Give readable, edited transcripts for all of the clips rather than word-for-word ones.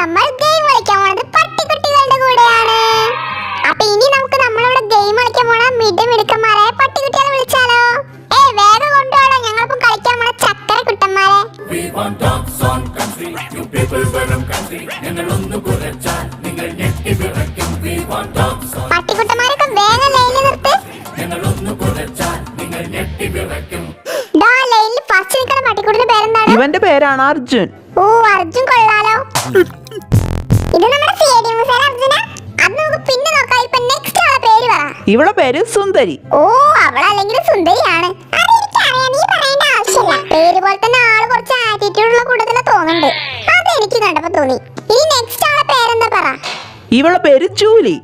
നമ്മൾ ഗെയിം കളിക്കാൻ പോണത് പട്ടിക്കുട്ടികളുടെ കൂടെയാണ്. അപ്പൊ ഇനി നമുക്ക് നമ്മളിവിടെ ഗെയിം കളിക്കാൻ പോണ മിടുക്കന്മാരെ പട്ടിക്കുട്ടികളെ വിളിച്ചാലോ? വേഗം കൊണ്ടുപോകണം, ഞങ്ങളിപ്പം കളിക്കാൻ പോണ ചക്കര കുട്ടന്മാരെ. പട്ടിക്കുട്ടന്മാരൊക്കെ വേഗം ലൈനിൽ നിർത്ത്. ലൈനിൽ ഫസ്റ്റ് നിൽക്കുന്ന പട്ടിക്കുട്ടിന്റെ പേരെന്താണ്? ഇവന്റെ പേരാണ് അർജുൻ. ഓ, അർജുൻ കൊള്ളാലോ. ഇത് നമ്മുടെ സ്റ്റേഡിയം അർജുന. അത് നമുക്ക് പിന്നെ നോക്കാം. ഇപ്പൊ നെക്സ്റ്റ് ആളെ പേര് പറ. ഇവളെ പേര് സുന്ദരി. ഓ, അവളല്ലെങ്കിൽ സുന്ദരിയാണ്. നീ പറയേണ്ട ആവശ്യമില്ല. പേര് പോലെ തന്നെ ആള് കുറച്ച് ആറ്റിറ്റ്യൂഡ് ഉള്ള കൂട്ടത്തില് തോന്നുന്നുണ്ട്. അത് എനിക്ക് കണ്ടപ്പോ തോന്നി. ഇനി നെക്സ്റ്റ് ആളെ പേരെന്താ പറ. ഇവളെ പേര് ജൂലി.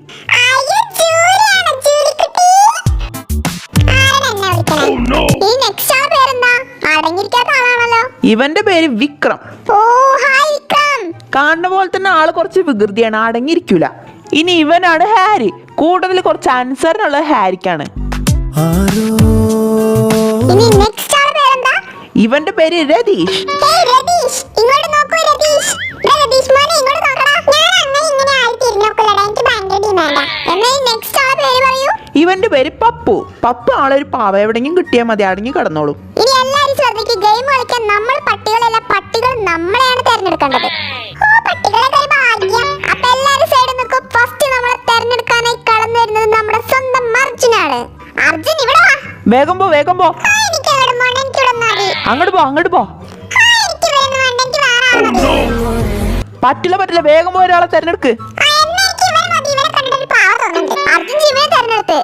ഇവന്റെ പേര് വിക്രം. ഓ, ഹായ് വിക്രം. കാണുന്ന പോലെ തന്നെ ആള് കുറച്ച് വികൃതിയാണ്, അടങ്ങിയിരിക്കൂല. ഇനി ഇവനാണ് ഹാരി. കൂടുതൽ കുറച്ച് അനുസരണുള്ള ഹാരിക്കാണ്. ഇവന്റെ പേര് രതീഷ്. ഇവന്റെ പേര് പപ്പു. പപ്പു ആളൊരു പാവ, എവിടെയെങ്കിലും കിട്ടിയാൽ മതി, അടങ്ങി കിടന്നോളൂ. ഇനി എല്ലാരും ശ്രദ്ധിക്കുക, ഗെയിം കളിക്കാൻ നമ്മൾ പട്ടികളല്ല, പട്ടികൾ നമ്മളെയാണ് തെരഞ്ഞെടുക്കേണ്ടത്. അപ്പൊ എല്ലാരും സൈഡിൽ നിൽക്കും. ഫസ്റ്റ് നമ്മളെ തെരഞ്ഞെടുക്കാനായി കടന്നു വരുന്നത് നമ്മുടെ സ്വന്തം അർജുനാണ്. അർജുൻ ഇവിടെ വാ. വേഗം പോ, വേഗം പോ. അങ്ങോട്ട് പോ, അങ്ങോട്ട് പോ. പറ്റില്ല പറ്റില്ല, വേഗം പോ, ഒരാളെ തെരഞ്ഞെടുക്ക്. അർജുൻ ജീവനെ തെരഞ്ഞെടുത്ത്.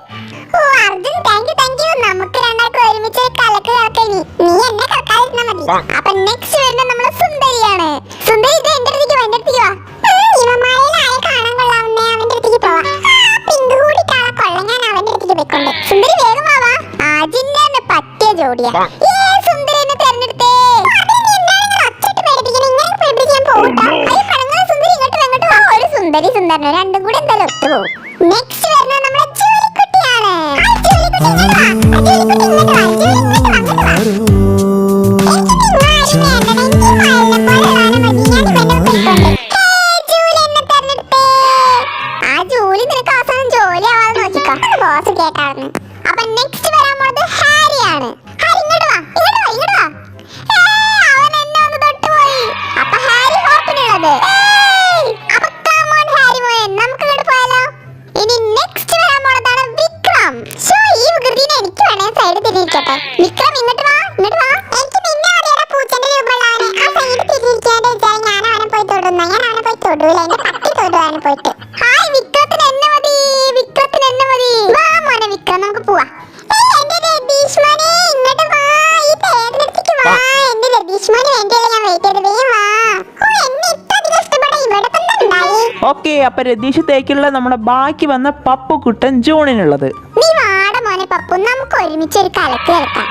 ഓ അർജുൻ, താങ്ക് യു. നമുക്ക് രണ്ടാൾക്കും ഒരുമിച്ച് കലക്ക് കലക്കനി. നീ എന്നെ കലക്കാതിരുന്നാ മതി. അപ്പൊ നെക്സ്റ്റ് വരുന്നത് നമ്മളെ സുന്ദരിയാണ്. സുന്ദരി, ഇത് എന്റെ അടുത്തേക്ക് വാ, എന്റെ അടുത്തേക്ക് വാ. ഇവന്മാരിൽ ആരെ കാണാൻ കൊള്ളാവുന്നേ അവന്റെ അടുത്തേക്ക് പോവാ. പിങ്ക് കൂടി കാണാൻ കൊള്ള, ഞാൻ അവന്റെ അടുത്തേക്ക് പോയിക്കൊണ്ട്. സുന്ദരി വേഗം വാ. അജിന്റെ പറ്റിയ ജോഡിയാ. സുന്ദരി എന്നെ തെരഞ്ഞെടുത്തേ. സുന്ദരി സുന്ദരനോ രണ്ടും കൂടി എന്തായാലും ഒത്തുപോകും. നെക്സ്റ്റ് വരുന്നത് നമ്മുടെ ജോലിക്കുട്ടിയാണ്. ആ ജോലി നിനക്ക് അവസാനം ജോലി ആവാതെ നോക്കിക്കോ, ബോസ് കേട്ടായിരുന്നു. അപ്പൊ നെക്സ്റ്റ് വരാൻ പോണത് ഹാരിയാണ്. ഹാരി ഇങ്ങോട്ട് വാ, ഇങ്ങോട്ട് വാ. അവൻ എന്നെ ഒന്ന് തൊട്ടുപോയി. അപ്പൊ ഹാരി ഹോപ്പിനുള്ളത്. ഇനി നെക്സ്റ്റ് വരാൻ പോണതാണ് വിക്രം. ഈ വികൃതിനെ എനിക്ക് വേണേ സൈഡ് തിരിയിരിക്കട്ടെ. വിക്രം ഇങ്ങോട്ട് വാ. എനിക്ക് നിന്നെ അറിയാതെ പൂച്ചന്റെ രൂപമുള്ളവനെ ആ സൈഡ് തിരിയിരിക്കാണ്ട് വെച്ചാൽ ഞാൻ അവനെ പോയി തൊടുന്ന. ഞാൻ അവനെ പോയി തൊടൂല, എന്റെ പട്ടി തൊടുവാണ് പോയിട്ട്. ഹായ്, വിക്രത്തിന് എന്നെ മതി. വാ മോനെ വിക്രം, നമുക്ക് പോവാ. എന്റെ രതീഷ് മോനെ ഇങ്ങോട്ട് വാ. ഈ പേരിനടുത്തേക്ക് വാ. എന്റെ രതീഷ് മോന് വേണ്ടിയല്ലേ ഞാൻ വെയിറ്റ് ചെയ്തത്. വാ. എന്നെ ഇത്ര അധികം ഇഷ്ടപ്പെട്ട ഇവിടെ തന്നെ ഉണ്ടായി. ഓക്കെ, അപ്പൊ രതീഷത്തേക്കുള്ള നമ്മുടെ ബാക്കി വന്ന പപ്പു കുട്ടൻ ജൂണിനുള്ളത്. നീ വാട മോനെ പപ്പു, നമുക്ക് ഒരുമിച്ച് ഒരു കലക്ക് കളിക്കാം.